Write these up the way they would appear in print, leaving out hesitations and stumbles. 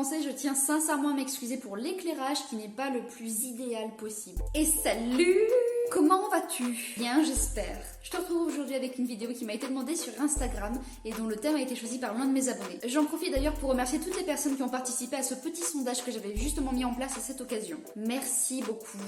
commencer, je tiens sincèrement à m'excuser pour l'éclairage qui n'est pas le plus idéal possible. Et salut! Comment vas-tu? Bien, j'espère. Je te retrouve aujourd'hui avec une vidéo qui m'a été demandée sur Instagram et dont le thème a été choisi par l'un de mes abonnés. J'en profite d'ailleurs pour remercier toutes les personnes qui ont participé à ce petit sondage que j'avais justement mis en place à cette occasion. Merci beaucoup.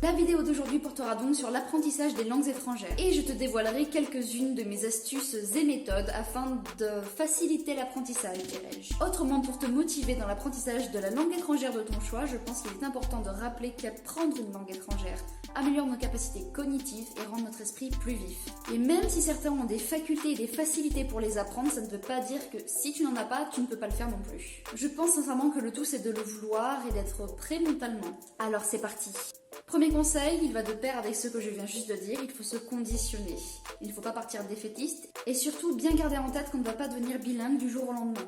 La vidéo d'aujourd'hui portera donc sur l'apprentissage des langues étrangères et je te dévoilerai quelques-unes de mes astuces et méthodes afin de faciliter l'apprentissage, dirais-je. Autrement, pour te motiver dans l'apprentissage de la langue étrangère de ton choix, je pense qu'il est important de rappeler qu'apprendre une langue étrangère améliore nos capacités cognitives et rend notre esprit plus vif. Et même si certains ont des facultés et des facilités pour les apprendre, ça ne veut pas dire que si tu n'en as pas, tu ne peux pas le faire non plus. Je pense sincèrement que le tout c'est de le vouloir et d'être prêt mentalement. Alors c'est parti. Premier conseil, il va de pair avec ce que je viens juste de dire, il faut se conditionner. Il ne faut pas partir défaitiste et surtout bien garder en tête qu'on ne va pas devenir bilingue du jour au lendemain.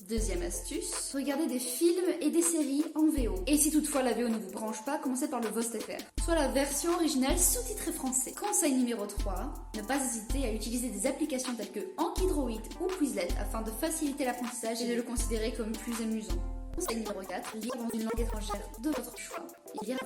Deuxième astuce, regardez des films et des séries en VO. Et si toutefois la VO ne vous branche pas, commencez par le VOSTFR, soit la version originale sous-titrée français. Conseil numéro 3, ne pas hésiter à utiliser des applications telles que Ankydroid ou Quizlet afin de faciliter l'apprentissage et de le considérer comme plus amusant. Conseil numéro 4, lire dans une langue étrangère de votre choix. Et lire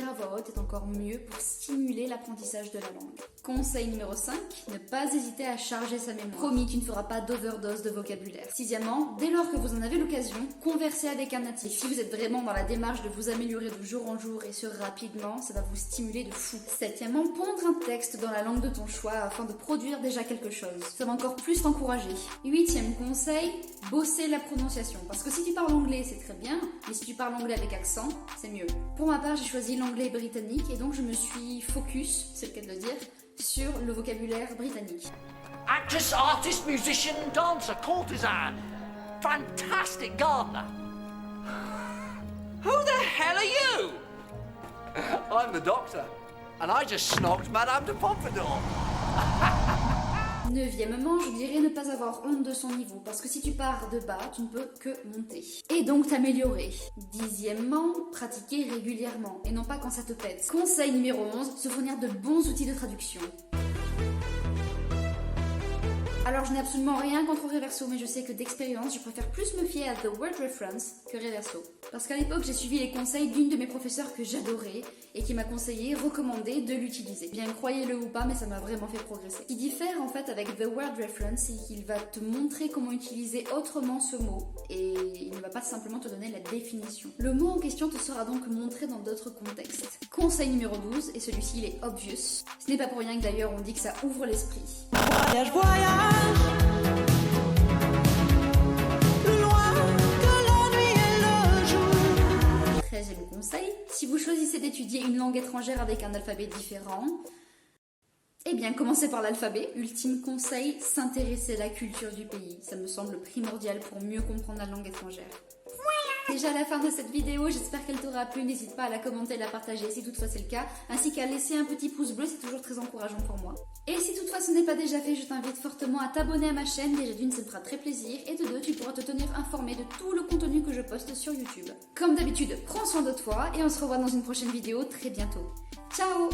à voix haute est encore mieux pour stimuler l'apprentissage de la langue. Conseil numéro 5, ne pas hésiter à charger sa mémoire. Promis, tu ne feras pas d'overdose de vocabulaire. Sixièmement, dès lors que vous en avez l'occasion, conversez avec un natif. Si vous êtes vraiment dans la démarche de vous améliorer de jour en jour et ce rapidement, ça va vous stimuler de fou. Septièmement, pondre un texte dans la langue de ton choix afin de produire déjà quelque chose. Ça va encore plus t'encourager. Huitième conseil, bosser la prononciation. Parce que si tu parles anglais, c'est très bien, mais si tu parles anglais avec accent, c'est mieux. Pour ma part, j'ai choisi l'anglais britannique et donc je me suis focus, c'est le cas de le dire, sur le vocabulaire britannique. Actress, artist, musician, dancer, courtesan, fantastic gardener. Who the hell are you? I'm the doctor, and I just snogged Madame de Pompadour. Neuvièmement, je dirais ne pas avoir honte de son niveau, parce que si tu pars de bas, tu ne peux que monter. Et donc t'améliorer. Dixièmement, pratiquer régulièrement, et non pas quand ça te pète. Conseil numéro 11, se fournir de bons outils de traduction. Alors je n'ai absolument rien contre Reverso, mais je sais que d'expérience, je préfère plus me fier à The Word Reference que Reverso. Parce qu'à l'époque, j'ai suivi les conseils d'une de mes professeurs que j'adorais et qui m'a conseillé, recommandé de l'utiliser. Bien croyez-le ou pas, mais ça m'a vraiment fait progresser. Ce qui diffère en fait avec The Word Reference, c'est qu'il va te montrer comment utiliser autrement ce mot et il ne va pas simplement te donner la définition. Le mot en question te sera donc montré dans d'autres contextes. Conseil numéro 12, et celui-ci il est obvious. Ce n'est pas pour rien que d'ailleurs on dit que ça ouvre l'esprit. Voyage, voyage. 13e conseil, si vous choisissez d'étudier une langue étrangère avec un alphabet différent, eh bien commencez par l'alphabet. Ultime conseil, s'intéresser à la culture du pays. Ça me semble primordial pour mieux comprendre la langue étrangère. Déjà à la fin de cette vidéo, j'espère qu'elle t'aura plu, n'hésite pas à la commenter et la partager si toutefois c'est le cas, ainsi qu'à laisser un petit pouce bleu, c'est toujours très encourageant pour moi. Et si toutefois ce n'est pas déjà fait, je t'invite fortement à t'abonner à ma chaîne, déjà d'une ça me fera très plaisir, et de deux tu pourras te tenir informé de tout le contenu que je poste sur YouTube. Comme d'habitude, prends soin de toi, et on se revoit dans une prochaine vidéo très bientôt. Ciao!